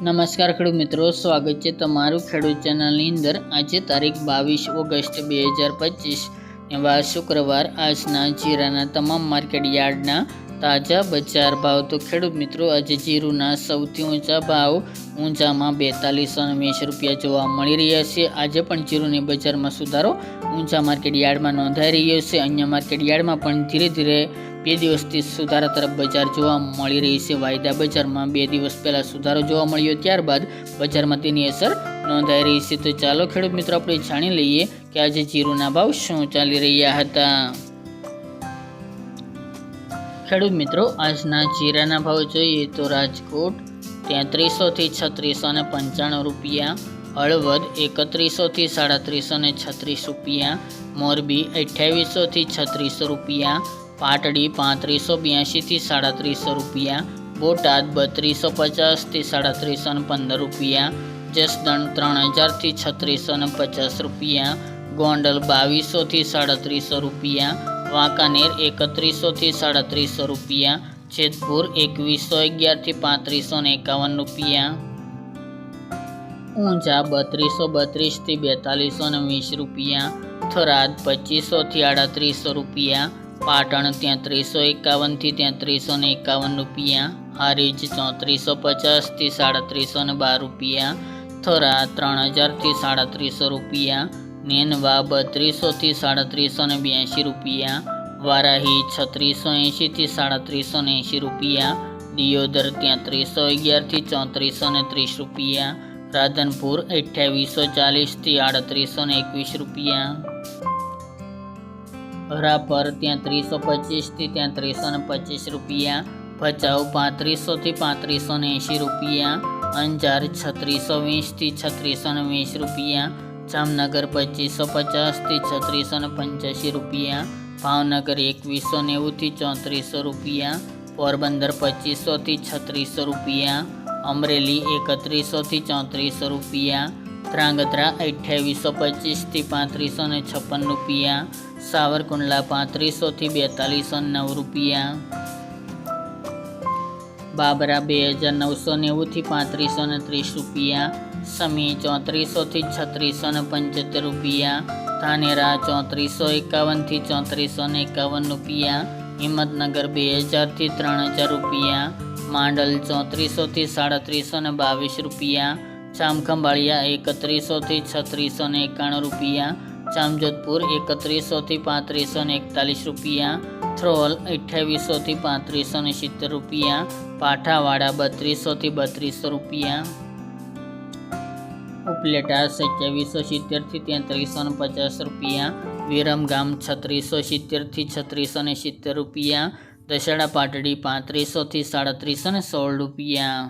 નમસ્કાર ખેડૂત મિત્રો, સ્વાગત છે તમારું ખેડૂત ચેનલની અંદર। આજે તારીખ 22 ઓગસ્ટ 2025 વાર શુક્રવાર। આજના જીરાના તમામ માર્કેટ યાર્ડના તાજા બજાર ભાવ। તો ખેડૂત મિત્રો, આજે જીરુના સૌથી ઊંચા ભાવ ઊંચામાં 4220 રૂપિયા જોવા મળી રહ્યા છે। આજે પણ જીરુની બજારમાં સુધારો ઊંચા માર્કેટ યાર્ડમાં નોંધાઈ રહ્યો છે। અન્ય માર્કેટ યાર્ડમાં પણ ધીરે ધીરે 2 દિવસથી સુધારા તરફ બજાર જોવા મળી રહી છે। વાયદા બજારમાં 2 દિવસ પહેલા સુધારો જોવા મળ્યો, ત્યારબાદ બજારમાં તેની અસર નોંધાઈ રહી છે। તો ચાલો ખેડૂત મિત્રો, આપણે જાણી લઈએ કે આજે જીરુના ભાવ શું ચાલી રહ્યા હતા। ખેડૂત મિત્રો, આજના જીરાના ભાવ જોઈએ તો રાજકોટ 3300 થી 3695 રૂપિયા, હળવદ 3100 થી 3736 રૂપિયા, મોરબી 2800 થી 3600 રૂપિયા, પાટડી 3582 થી 3700 રૂપિયા, બોટાદ 3250 થી 3715 રૂપિયા, જસદણ 3000 થી 3650 રૂપિયા, ગોંડલ 2200 થી 3700 રૂપિયા, વાંકાનેર 3100 થી 3700 રૂપિયા, જેતપુર 2111 થી 3551 રૂપિયા, ઊંઝા 3232 થી 4220 રૂપિયા, થરાદ 2500 થી 3800 રૂપિયા, પાટણ 3351 થી 3351 રૂપિયા, હારીજ 3450 થી 3712 રૂપિયા, થરા 3000 થી 3700 રૂપિયા, નેનવા 3200 થી 3782 રૂપિયા, વારાહી 3680 થી 3780 રૂપિયા, દિયોદર 3311 થી 3430 રૂપિયા, રાધનપુર 2840 થી 3821 રૂપિયા, રાપર 3325 થી 3325 રૂપિયા, ભચાઉ 3500 થી 3580 રૂપિયા, અંજાર 3620 થી 3620 રૂપિયા, જામનગર 2550 થી 3685 રૂપિયા, ભાવનગર 2190 થી 3400 રૂપિયા, પોરબંદર 2500 થી 3600 રૂપિયા, અમરેલી 3100 થી 3400 રૂપિયા, ધ્રાંગધ્રા 2825 થી 3556 રૂપિયા, સાવરકુંડલા 3500 થી 4209 રૂપિયા, બાબરા 2990 થી 3530 રૂપિયા, સમી 3400 થી 3675 રૂપિયા, ધાનેરા 3451 થી 3451 રૂપિયા, હિંમતનગર 2000 થી 3000 રૂપિયા, માંડલ 3400 થી 3722 રૂપિયા, જામખંભાળિયા 3100 થી 3691 રૂપિયા, જામજોધપુર 3100 થી 3541 રૂપિયા, થ્રોલ 2800 થી 3570 રૂપિયા, પાઠાવાડા 3200 થી 3200 રૂપિયા, ઉપલેટા 2770 થી 3350 રૂપિયા, વિરમગામ 3670 થી 3670 રૂપિયા, દશેડા પાટડી 3500 થી 3716 રૂપિયા।